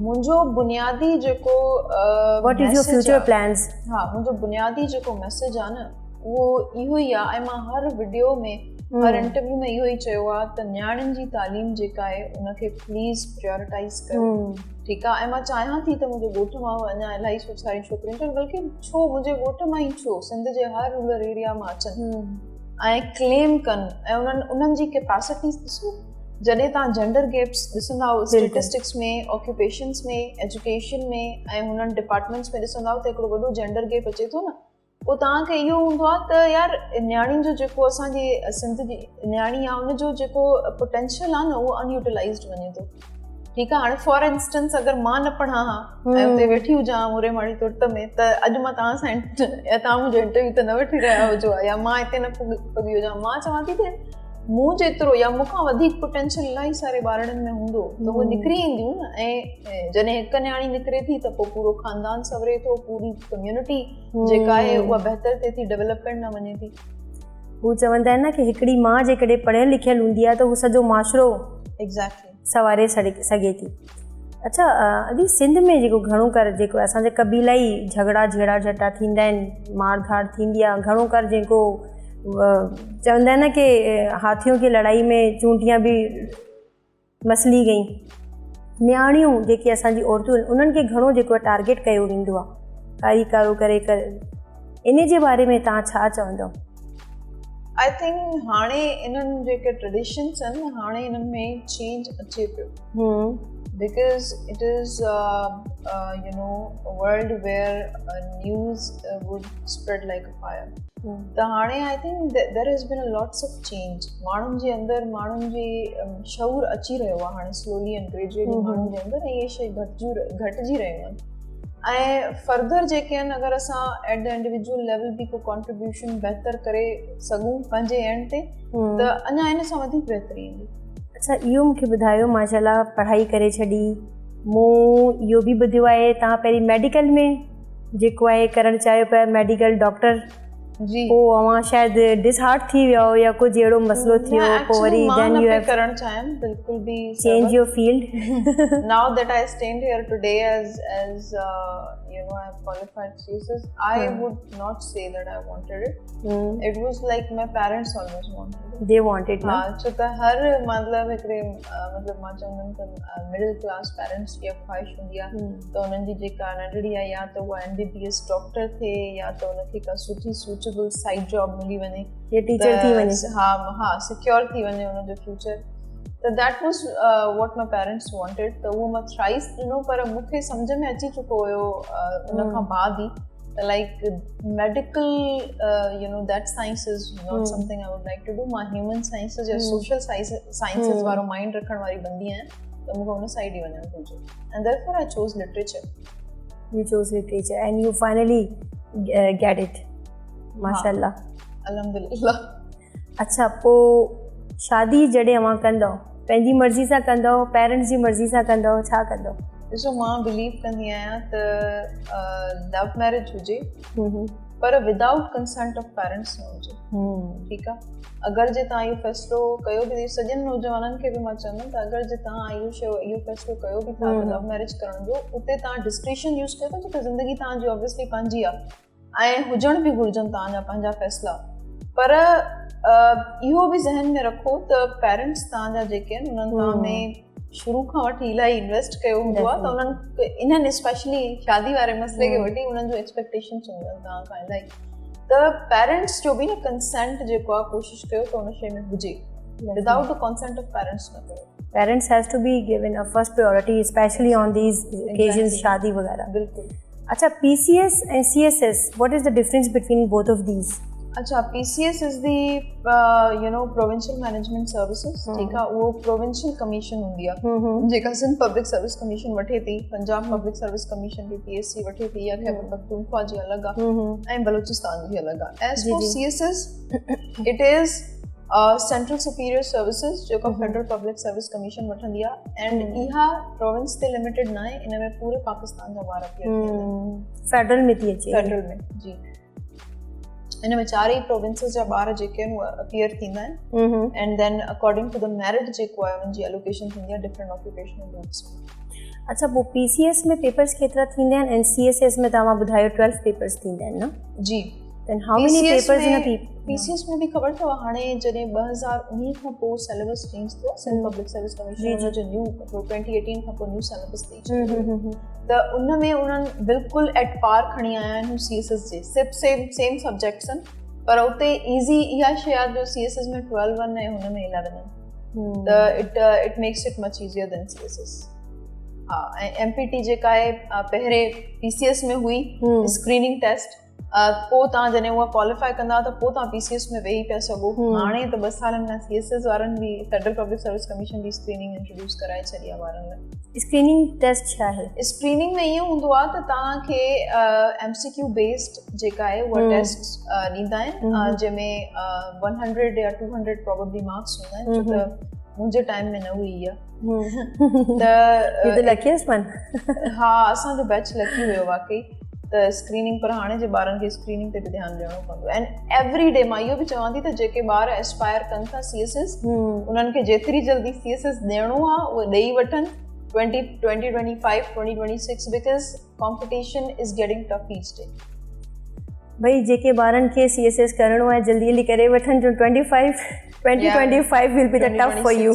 मुंहिंजो बुनियादी जेको what is your future plans? हा, मुंहिंजो बुनियादी जेको मैसेज आहे न उहो इहो ई आहे, ऐं मां हर वीडियो में हर इंटरव्यू में इहो ई चयो आहे त न्याणियुनि जी तालीम जेका आहे उनखे प्लीज़ प्रायोरिटाइज़ कयो, ठीकु आहे। ऐं मां चाहियां थी त मुंहिंजे ॻोठ मां अञा इलाही सारियूं छोकिरियूं अचनि, बल्कि छो मुंहिंजे ॻोठ मां ई छो सिंध जे हर रूरल एरिया मां अचनि ऐं क्लेम कनि, ऐं उन्हनि जी कैपेसिटीज़ ॾिसो। जॾहिं तव्हां जेंडर गैप्स ॾिसंदा स्टेटिस्टिक्स में, ऑक्यूपेशन्स में, एजुकेशन में ऐं हुननि डिपार्टमेंट्स में ॾिसंदा त हिकिड़ो वॾो जेंडर गैप अचे थो न, पोइ तव्हांखे इहो हूंदो आहे त यार न्याणियुनि जो जेको असांजी सिंध जी न्याणी आहे उनजो जेको पोटेंशियल आहे न उहो अनयूटिलाइज़्ड वञे थो, ठीकु आहे। हाणे फॉर इंस्टेंस अगरि मां न पढ़ां हा ऐं उते वेठी हुजां मुरे माड़ी तुर्त में, त अॼु मां तव्हां सां या तव्हां मुंहिंजो इंटरव्यू त न वठी रहिया हुजो आहे, या मां हिते न पगी हुजां। मां चवां थी त मूं जेतिरो या मूंखां वधीक पोटेंशियल इलाही सारे ॿारनि में हूंदो त उहे निकिरी ईंदियूं न, ऐं जॾहिं हिकु न्याणी निकिरे थी त पोइ पूरो ख़ानदान सवरे थो, पूरी कम्युनिटी जेका आहे उहा बहितर थिए थी, डेवलपमेंट न वञे थी। हू चवंदा आहिनि न कि हिकिड़ी माउ जेकॾहिं पढ़ियल लिखियल हूंदी आहे त हू सॼो माशरो सवारे सघे थी। अच्छा, अदी सिंध में जेको घणो कर जेको असांजे क़बीलाई झगड़ा झेड़ा झटा थींदा आहिनि, मार धाड़ थींदी आहे, घणो कर जेको चवंदा आहिनि न कि हाथियों की लड़ाई में चूंटियां बि मसली गई, न्याणियूं जेकी असांजी औरतूं उन्हनि खे घणो जेको टारगेट कयो वेंदो आहे कारी कारो करे इन जे बारे में तव्हां छा चवंदव? आई थिंक हाणे इन्हनि जेके ट्रेडिशन्स आहिनि न हाणे इन्हनि में चेंज अचे पियो, because it is you know a world where news would spread like a fire. त हाणे I think there has been a lots of change, माण्हुनि जे अंदरि माण्हुनि जी शऊर अची रहियो आहे हाणे slowly and gradually माण्हुनि जे अंदरि, ऐं इहे शइ घटिजी रहियूं आहिनि। ऐं फर्दर जेके आहिनि अगरि असां एट द इंडिविजुअल लेवल बि को कॉन्ट्रीब्यूशन बहितर करे सघूं पंहिंजे एंड ते त अञा इन सां वधीक बहितरी ईंदी। अच्छा, इहो मूंखे ॿुधायो, माशाल्लाह पढ़ाई करे छॾी, मूं इहो बि ॿुधियो आहे तव्हां पहिरीं मेडिकल में जेको आहे करणु चाहियो पिया, मेडिकल डॉक्टर जी, पोइ अवां शायदि डिसहार्ट थी वियो या कुझु अहिड़ो मसलो थियो, पोइ वरी देन यू हैव करणु चाहियमि बिल्कुल बि change your field. Now that I stand here today as you know I have qualified thesis, I would not say that I wanted it. It was like my parents always wanted it. They wanted, हाँ, छो त हर मतलब हिकिड़े मतलब मां चवंदमि त मिडिल क्लास पेरेंट्स जी ख्वाहिश हूंदी आहे त उन्हनि जी जेका नंढड़ी आहे या त उहा MBBS डॉक्टर थिए या त उनखे का सुठी सूटेबल साइड जॉब मिली वञे या टीचर थी वञे, हाँ सिक्योर थी वञे उनजो फ्यूचर। त that was what my parents wanted, त उहो मां थ्राइस ॾिनो, पर मूंखे सम्झ में अची चुको हुयो उनखां बाद ई like medical you know that science is not something I would like to do. मां human sciences या social sciences वारो माइंड रखण वारी बंदी आहियां, त मूंखे उन साइड ई वञणु घुरिजे, and therefore I chose literature. You chose literature and you finally get it. माशाल्लाह, अल्हम्दुलिल्लाह। अच्छा, पोइ शादी जॾहिं अवां कंदव पंहिंजी मर्ज़ी सां कंदव, पेरेंट्स जी मर्ज़ी सां कंदव, छा कंदव? ॾिसो, मां बिलीव कंदी आहियां त लव मैरिज हुजे पर विदाउट कंसेंट ऑफ पेरेंट्स न हुजे, ठीकु आहे। अगरि जे तव्हां इहो फ़ैसिलो कयो बि, सॼनि नौजवाननि खे बि मां चवंदमि त अगरि जे तव्हां इहो फ़ैसिलो कयो बि था लव मैरिज करण जो, उते तव्हां डिस्क्रिशन यूज़ कयो छो त ज़िंदगी तव्हांजी ऑब्वियसली पंहिंजी आहे ऐं हुजण बि घुरिजनि तव्हांजा पंहिंजा फ़ैसिला, पर इहो बि ज़हन में रखो त पेरेंट्स तव्हांजा जेके आहिनि उन्हनि तव्हां में शुरू खां वठी इलाही इन्वेस्ट कयो हूंदो आहे, त उन्हनि इन्हनि स्पेशली शादी वारे मसइले खे वठी उन्हनि जो एक्सपेक्टेशन्स हूंदा आहिनि तव्हां खां इलाही, त पेरेंट्स जो बि न कंसेंट जेको आहे कोशिशि कयो त उन शइ में हुजे, without the consent of parents न कयो। Parents has to be given a first priority, especially on these occasions, शादी वगैरह। बिल्कुल। अच्छा, PCS and CSS, what is the difference between both of these? अच्छा, PCS is the you know provincial management services, ठीक आहे, उहो provincial commission हूंदी आहे जेका सिंध पब्लिक सर्विस कमीशन वठे थी, पंजाब पब्लिक सर्विस कमीशन बि PSC वठे थी, या खैबर पख्तूनख्वा जी अलॻि आहे ऐं बलूचिस्तान जी अलॻि आहे। As for CSS, it is central superior services जेको फेडरल पब्लिक सर्विस कमीशन वठंदी आहे, एंड इहा प्रोविंस ते लिमिटेड न आहे, इन में पूरे पाकिस्तान जा ॿार अपीयर थींदा आहिनि। फेडरल में थी अचे? फेडरल में, जी। इन में 4 प्रोविंसेस जा ॿार जेके आहिनि उहे अपीयर थींदा आहिनि, and then according to the merit जेको आहे उन्हनि जी एलोकेशन थींदी आहे डिफरेंट ऑक्यूपेशनल ग्रुप्स में। अच्छा, पोइ PCS में पेपर्स केतिरा थींदा आहिनि ऐं CSS में तव्हां ॿुधायो 12 पेपर्स थींदा आहिनि न? जी। देन हाउ मेनी पेपर्स इन PCS में बि ख़बर अथव हाणे जॾहिं 2019 खां पोइ सिलेबस चेंज थियो, सिंध पब्लिक सर्विस कमीशन हुन जो न्यू 2018 खां पोइ न्यू सिलेबस थी त उन में उन्हनि बिल्कुलु एट पार खणी आया आहिनि CSS जे सेम सब्जेक्ट्स आहिनि, पर उते ईज़ी इहा शइ आहे जो CSS में 12 आहिनि ऐं हुन में 11 आहिनि, त it makes it much easier than CSS। हा, ऐं MPT जेका आहे पहिरें PCS में हुई स्क्रीनिंग टेस्ट, पोइ तव्हां जॾहिं उहा क्वालिफाई कंदा त पोइ तव्हां PCS में वेही पिया सघो। हाणे त 2 सालनि खां CSS वारनि बि फेडरल पब्लिक सर्विस कमीशन बि स्क्रीनिंग इंट्रोड्यूस कराए छॾी आहे ॿारनि लाइ। स्क्रीनिंग टेस्ट छा आहे? स्क्रीनिंग में ईअं हूंदो आहे त तव्हांखे MCQ बेस्ड जेका आहे उहा टेस्ट ॾींदा आहिनि, जंहिंमें 100 या 200 प्रोबेबली मार्क्स हूंदा आहिनि, छो त मुंहिंजे टाइम में न हुई इहा। हा, असांजो बैच लकी हुयो वाकई त स्क्रीनिंग, पर हाणे जे ॿारनि खे स्क्रीनिंग ते बि ध्यानु ॾियणो पवंदो। एंड एवरी डे मां इहो बि चवां थी त जेके ॿार एस्पायर कनि था CSS, उन्हनि खे जेतिरी जल्दी CSS ॾियणो आहे उहे ॾेई वठनि 2025 2026 because competition is getting tough each day. भई जेके ॿारनि खे CSS करिणो आहे जल्दी जल्दी करे वठनि, जो 2025 will be the tough for U.